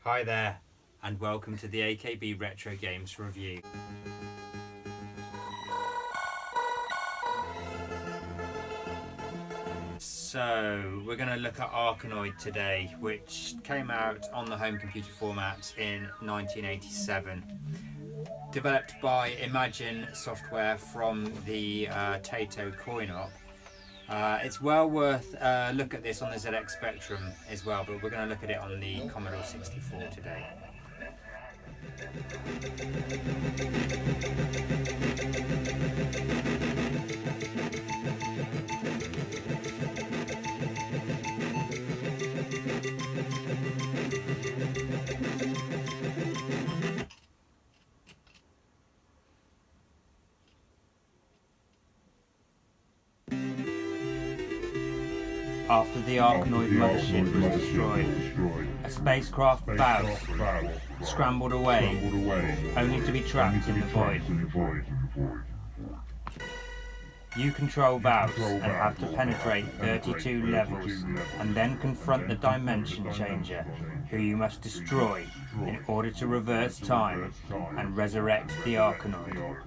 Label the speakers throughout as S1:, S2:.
S1: Hi there, and welcome to the AKB Retro Games Review. So, we're going to look at ARKANOID today, which came out on the home computer format in 1987. Developed by Imagine Software from the Taito coin-op. It's well worth a look at this on the ZX Spectrum as well, but we're going to look at it on the Commodore 64 today. After the ARKANOID mothership was destroyed, a spacecraft valve scrambled away, only to be trapped in the void. You control valves and have to penetrate 32 levels, and then confront the Dimension Changer, who you must destroy in order to reverse time and resurrect the ARKANOID.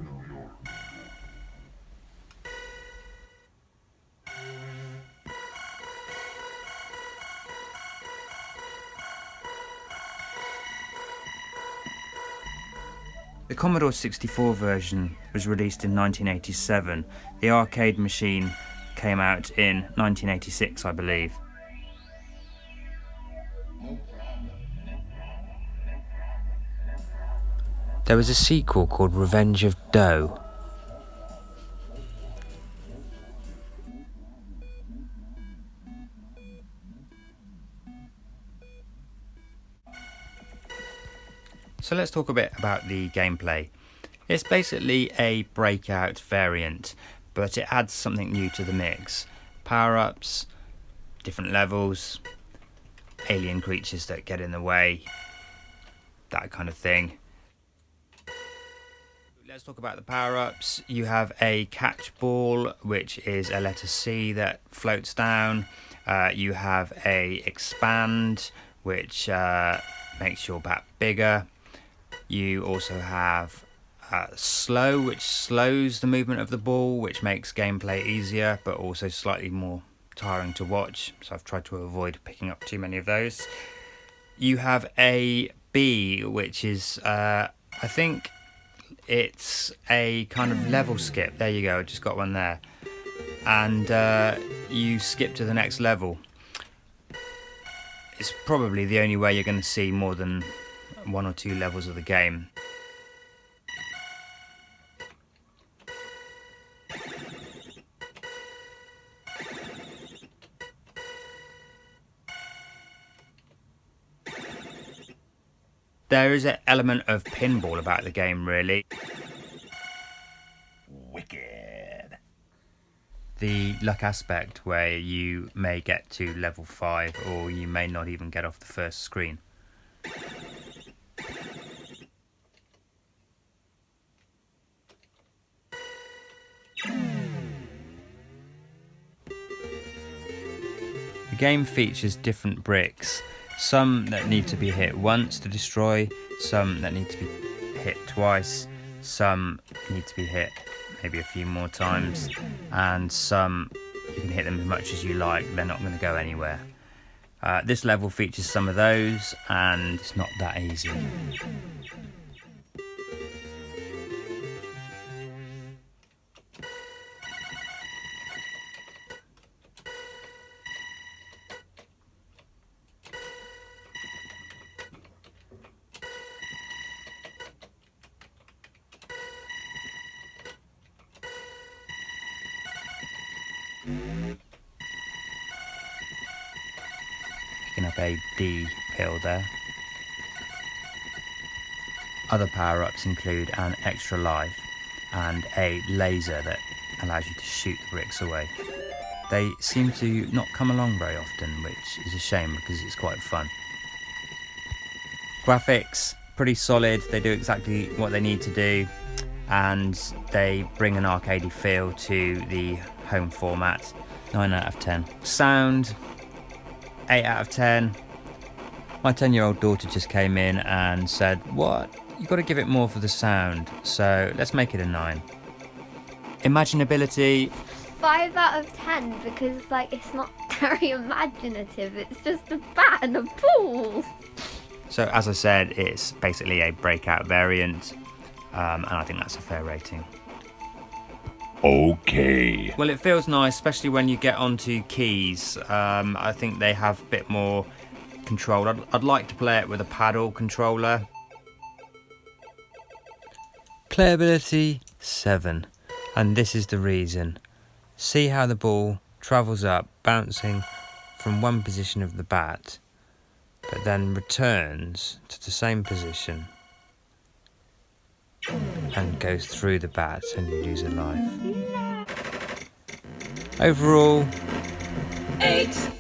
S1: The Commodore 64 version was released in 1987. The arcade machine came out in 1986, I believe. There was a sequel called Revenge of Doe. So let's talk a bit about the gameplay. It's basically a breakout variant, but it adds something new to the mix. Power-ups, different levels, alien creatures that get in the way, that kind of thing. Let's talk about the power-ups. You have a catch ball, which is a letter C that floats down. You have a expand, which makes your bat bigger. You also have slow, which slows the movement of the ball, which makes gameplay easier, but also slightly more tiring to watch. So I've tried to avoid picking up too many of those. You have a B, which is, I think it's a kind of level skip. There you go, I just got one there. And you skip to the next level. It's probably the only way you're going to see more than one or two levels of the game. There is an element of pinball about the game, really. Wicked. The luck aspect where you may get to level 5 or you may not even get off the first screen. The game features different bricks, some that need to be hit once to destroy, some that need to be hit twice, some need to be hit maybe a few more times, and some you can hit them as much as you like, they're not going to go anywhere. This level features some of those, and it's not that easy. Picking up a D pill there. Other power-ups include an extra life and a laser that allows you to shoot the bricks away. They seem to not come along very often, which is a shame because it's quite fun. Graphics, pretty solid, they do exactly what they need to do, and they bring an arcadey feel to the home format. 9 out of 10. Sound, 8 out of 10. My 10-year-old daughter just came in and said, "What? You got to give it more for the sound, so let's make it a 9. Imaginability,
S2: 5 out of 10 because like it's not very imaginative. It's just a bat and a ball.
S1: so as I said, it's basically a breakout variant, and I think that's a fair rating.
S3: Okay.
S1: Well, it feels nice, especially when you get onto keys. I think they have a bit more control. I'd like to play it with a paddle controller. Playability 7, and this is the reason. See how the ball travels up, bouncing from one position of the bat, but then returns to the same position and goes through the bat and you lose a life. Overall,
S4: 8.